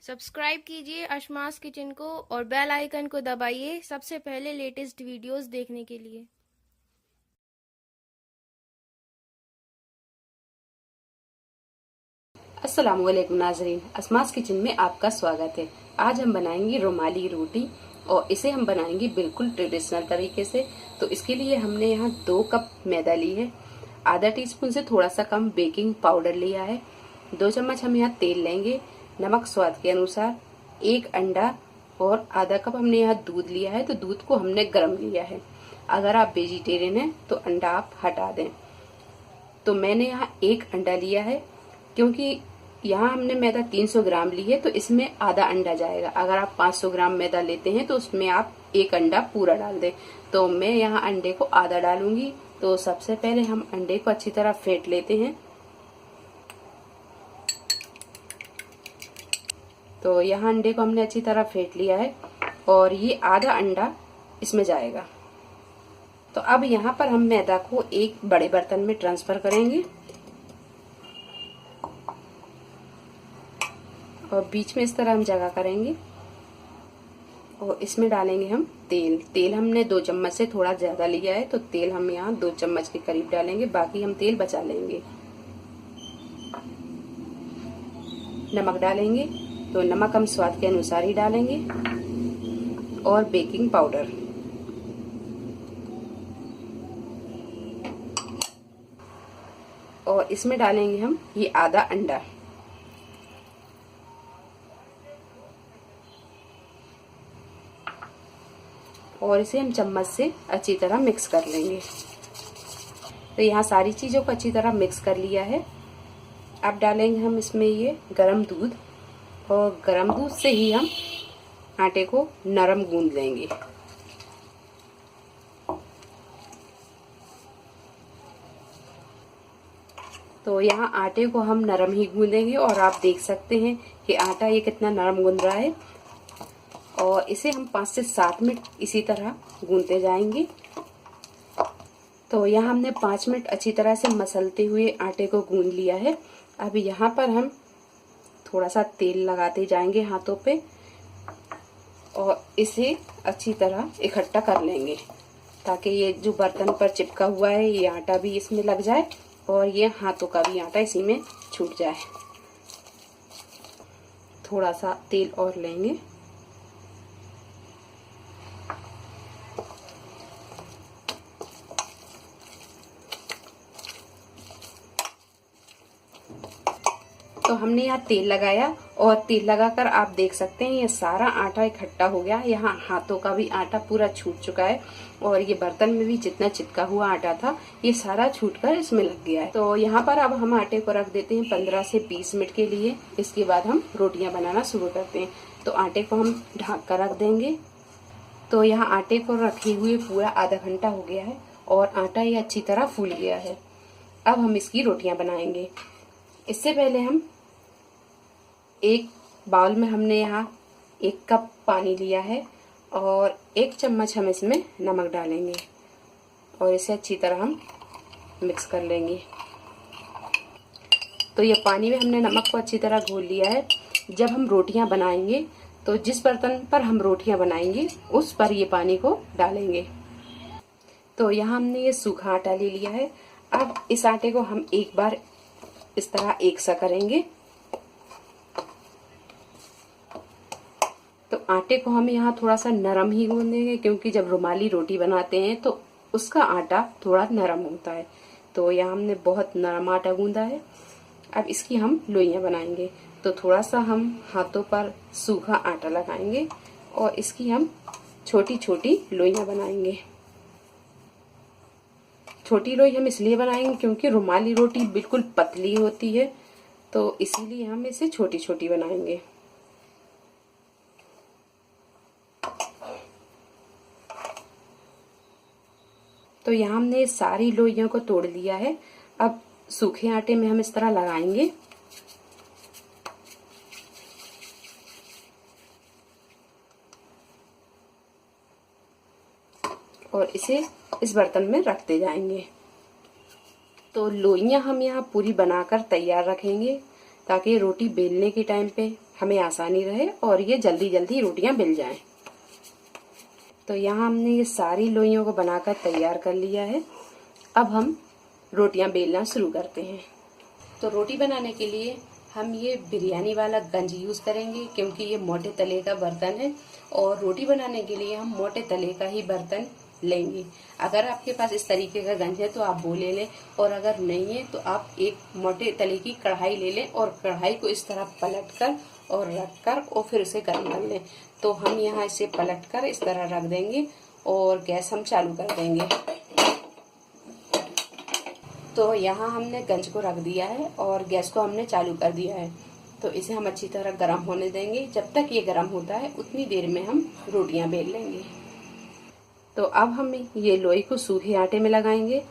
Subscribe कीजिए अशमास kitchen को और बेल आइकन को दबाइए सबसे पहले लेटेस्ट वीडियोस देखने के लिए। अस्सलाम वालेकुम नाजरीन, अशमास किचन में आपका स्वागत है। आज हम बनाएंगे रुमाली रोटी और इसे हम बनाएंगे बिल्कुल ट्रेडिशनल तरीके से। तो इसके लिए हमने यहाँ 2 कप मैदा ली है, आधा टीस्पून से थोड़ा सा कम बेकिंग पाउडर लिया है, 2 चम्मच हम यहाँ तेल लेंगे, नमक स्वाद के अनुसार, 1 अंडा और आधा कप हमने यहाँ दूध लिया है। तो दूध को हमने गर्म लिया है। अगर आप वेजिटेरियन हैं तो अंडा आप हटा दें। तो मैंने यहाँ 1 अंडा लिया है, क्योंकि यहाँ हमने मैदा 300 ग्राम ली है तो इसमें आधा अंडा जाएगा। अगर आप 500 ग्राम मैदा लेते हैं तो उसमें आप 1 अंडा पूरा डाल दें। तो मैं यहाँ अंडे को आधा डालूंगी। तो सबसे पहले हम अंडे को अच्छी तरह फेंट लेते हैं। तो यहाँ अंडे को हमने अच्छी तरह फेंट लिया है और ये आधा अंडा इसमें जाएगा। तो अब यहाँ पर हम मैदा को एक बड़े बर्तन में ट्रांसफर करेंगे और बीच में इस तरह हम जगह करेंगे और इसमें डालेंगे हम तेल। तेल हमने 2 चम्मच से थोड़ा ज्यादा लिया है, तो तेल हम यहाँ 2 चम्मच के करीब डालेंगे, बाकी हम तेल बचा लेंगे। नमक डालेंगे, तो नमक हम स्वाद के अनुसार ही डालेंगे और बेकिंग पाउडर। और इसमें डालेंगे हम ये आधा अंडा। और इसे हम चम्मच से अच्छी तरह मिक्स कर लेंगे। तो यहाँ सारी चीजों को अच्छी तरह मिक्स कर लिया है। अब डालेंगे हम इसमें ये गरम दूध और गरम दूध से ही हम आटे को नरम गूंद लेंगे। तो यहाँ आटे को हम नरम ही गूंदेंगे और आप देख सकते हैं कि आटा ये कितना नरम गूंद रहा है। और इसे हम 5 से 7 मिनट इसी तरह गूंदते जाएंगे। तो यहाँ हमने 5 मिनट अच्छी तरह से मसलते हुए आटे को गूंद लिया है। अब यहाँ पर हम थोड़ा सा तेल लगाते जाएंगे हाथों पे और इसे अच्छी तरह इकट्ठा कर लेंगे, ताकि ये जो बर्तन पर चिपका हुआ है ये आटा भी इसमें लग जाए और ये हाथों का भी आटा इसी में छूट जाए। थोड़ा सा तेल और लेंगे तो हमने यहाँ तेल लगाया और तेल लगाकर आप देख सकते हैं ये सारा आटा इकट्ठा हो गया। यहाँ हाथों का भी आटा पूरा छूट चुका है और ये बर्तन में भी जितना चिपका हुआ आटा था ये सारा छूटकर इसमें लग गया है। तो यहाँ पर अब हम आटे को रख देते हैं 15 से 20 मिनट के लिए। इसके बाद हम रोटियां बनाना शुरू करते हैं। तो आटे को हम ढक कर रख देंगे। तो यहाँ आटे को रखे हुए पूरा आधा घंटा हो गया है और आटा ये अच्छी तरह फूल गया है। अब हम इसकी रोटियां बनाएंगे। इससे पहले हम एक बाउल में हमने यहाँ 1 कप पानी लिया है और 1 चम्मच हम इसमें नमक डालेंगे और इसे अच्छी तरह हम मिक्स कर लेंगे। तो ये पानी में हमने नमक को अच्छी तरह घोल लिया है। जब हम रोटियां बनाएंगे तो जिस बर्तन पर हम रोटियां बनाएंगे उस पर ये पानी को डालेंगे। तो यहाँ हमने ये सूखा आटा ले लिया है। अब इस आटे को हम एक बार इस तरह एक सा करेंगे। तो आटे को हम यहाँ थोड़ा सा नरम ही गूंदेंगे, क्योंकि जब रुमाली रोटी बनाते हैं तो उसका आटा थोड़ा नरम होता है। तो यहाँ हमने बहुत नरम आटा गूंदा है। अब इसकी हम लोइयां बनाएंगे। तो थोड़ा सा हम हाथों पर सूखा आटा लगाएंगे और इसकी हम छोटी छोटी लोइयां बनाएंगे। छोटी लोई हम इसलिए बनाएंगे क्योंकि रुमाली रोटी बिल्कुल पतली होती है, तो इसीलिए हम इसे छोटी छोटी बनाएंगे। तो यहाँ हमने सारी लोइयों को तोड़ लिया है। अब सूखे आटे में हम इस तरह लगाएंगे और इसे इस बर्तन में रखते जाएंगे। तो लोइयां हम यहाँ पूरी बनाकर तैयार रखेंगे, ताकि रोटी बेलने के टाइम पे हमें आसानी रहे और ये जल्दी जल्दी रोटियां बेल जाएं। तो यहाँ हमने ये सारी लोइयों को बनाकर तैयार कर लिया है। अब हम रोटियां बेलना शुरू करते हैं। तो रोटी बनाने के लिए हम ये बिरयानी वाला गंज यूज़ करेंगे, क्योंकि ये मोटे तले का बर्तन है और रोटी बनाने के लिए हम मोटे तले का ही बर्तन लेंगे। अगर आपके पास इस तरीके का गंज है तो आप वो ले लें, और अगर नहीं है तो आप एक मोटे तले की कढ़ाई ले लें और कढ़ाई को इस तरह पलट कर और रख कर और फिर उसे गर्म कर लें। तो हम यहाँ इसे पलट कर इस तरह रख देंगे और गैस हम चालू कर देंगे। तो यहाँ हमने गंज को रख दिया है और गैस को हमने चालू कर दिया है। तो इसे हम अच्छी तरह गर्म होने देंगे। जब तक ये गर्म होता है उतनी देर में हम रोटियां बेल लेंगे। तो अब हम ये लोई को सूखे आटे में लगाएंगे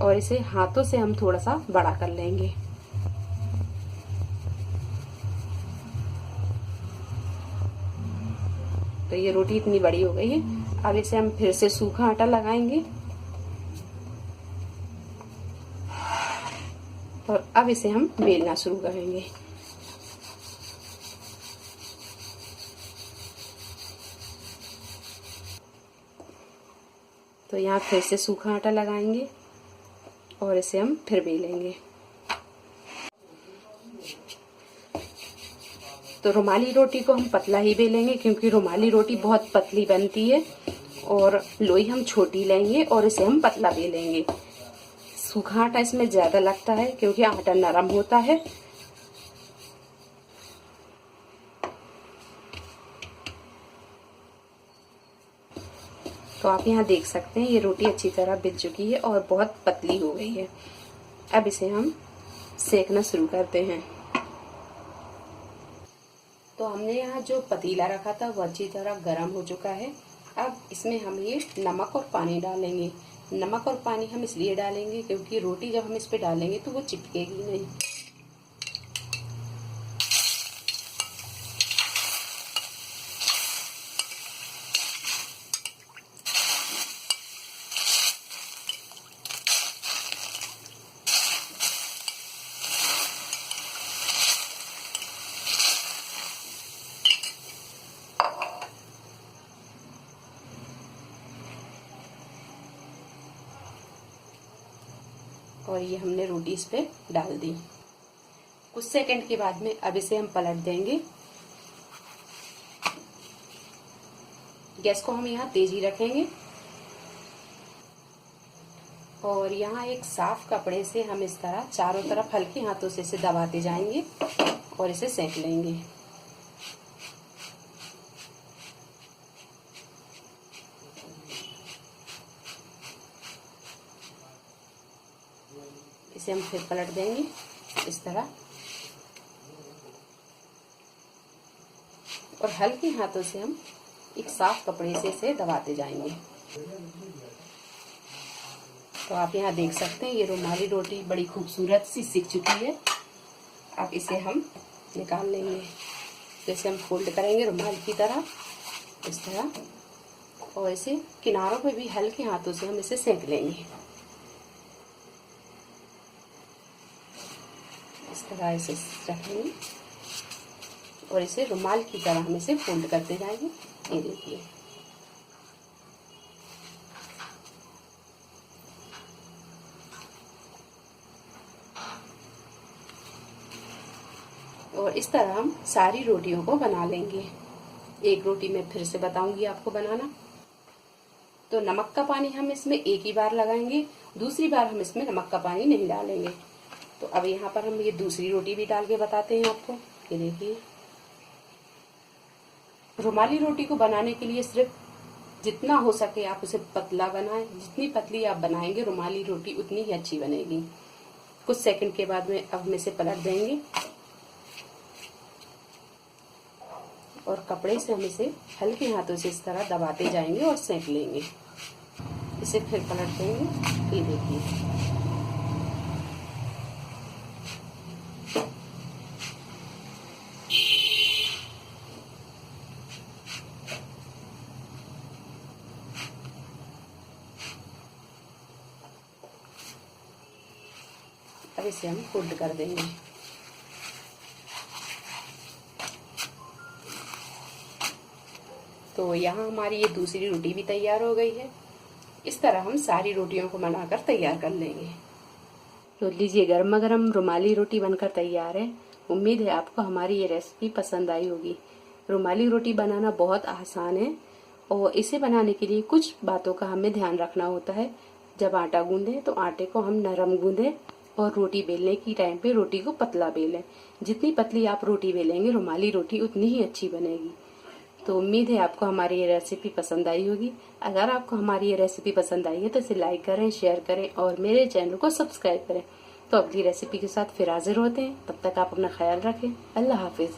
और इसे हाथों से हम थोड़ा सा बड़ा कर लेंगे। तो ये रोटी इतनी बड़ी हो गई है। अब इसे हम फिर से सूखा आटा लगाएंगे और अब इसे हम बेलना शुरू करेंगे। तो यहाँ फिर से सूखा आटा लगाएंगे और इसे हम फिर बेलेंगे। तो रुमाली रोटी को हम पतला ही बेलेंगे, क्योंकि रुमाली रोटी बहुत पतली बनती है और लोई हम छोटी लेंगे और इसे हम पतला बेलेंगे। सूखा आटा इसमें ज्यादा लगता है क्योंकि आटा नरम होता है। तो आप यहाँ देख सकते हैं ये रोटी अच्छी तरह बिल चुकी है और बहुत पतली हो गई है। अब इसे हम सेकना शुरू करते हैं। तो हमने यहाँ जो पतीला रखा था वो अच्छी तरह गर्म हो चुका है। अब इसमें हम ये नमक और पानी डालेंगे। नमक और पानी हम इसलिए डालेंगे क्योंकि रोटी जब हम इस पे डालेंगे तो वो चिपकेगी नहीं। और ये हमने रोटी इस पे डाल दी। कुछ सेकंड के बाद में अब इसे हम पलट देंगे। गैस को हम यहाँ तेज ही रखेंगे और यहाँ एक साफ कपड़े से हम इस तरह चारों तरफ हल्के हाथों से इसे दबाते जाएंगे और इसे सेक लेंगे। इसे हम फिर पलट देंगे इस तरह और हल्के हाथों से हम एक साफ कपड़े से इसे दबाते जाएंगे। तो आप यहाँ देख सकते हैं ये रुमाली रोटी बड़ी खूबसूरत सी सिक चुकी है। अब इसे हम निकाल लेंगे। जैसे हम फोल्ड करेंगे रुमाल की तरह इस तरह और इसे किनारों पे भी हल्के हाथों से हम इसे सेक लेंगे। इस तरह इसे रखेंगे और इसे रुमाल की तरह हम इसे फोल्ड करते जाएंगे। ये देखिए और इस तरह हम सारी रोटियों को बना लेंगे। एक रोटी मैं फिर से बताऊंगी आपको बनाना। तो नमक का पानी हम इसमें एक ही बार लगाएंगे, दूसरी बार हम इसमें नमक का पानी नहीं डालेंगे। तो अब यहाँ पर हम ये दूसरी रोटी भी डाल के बताते हैं आपको। ये देखिए रुमाली रोटी को बनाने के लिए सिर्फ जितना हो सके आप उसे पतला बनाएं। जितनी पतली आप बनाएंगे रुमाली रोटी उतनी ही अच्छी बनेगी। कुछ सेकंड के बाद में अब हम इसे पलट देंगे और कपड़े से हम इसे हल्के हाथों से इस तरह दबाते जाएंगे और सेक लेंगे। इसे फिर पलट देंगे। ये देखिए अब इसे हम फोल्ड कर देंगे। तो यहाँ हमारी ये दूसरी रोटी भी तैयार हो गई है। इस तरह हम सारी रोटियों को बनाकर तैयार कर लेंगे। तो लीजिए, गर्मा गर्म रुमाली रोटी बनकर तैयार है। उम्मीद है आपको हमारी ये रेसिपी पसंद आई होगी। रुमाली रोटी बनाना बहुत आसान है और इसे बनाने के लिए कुछ बातों का हमें ध्यान रखना होता है। जब आटा गूंदें तो आटे को हम नरम गूंदें और रोटी बेलने की टाइम पे रोटी को पतला बेलें। जितनी पतली आप रोटी बेलेंगे रुमाली रोटी उतनी ही अच्छी बनेगी। तो उम्मीद है आपको हमारी ये रेसिपी पसंद आई होगी। अगर आपको हमारी ये रेसिपी पसंद आई है तो इसे लाइक करें, शेयर करें और मेरे चैनल को सब्सक्राइब करें। तो अगली रेसिपी के साथ फिर हाजिर होते हैं। तब तक आप अपना ख्याल रखें। अल्लाह हाफिज।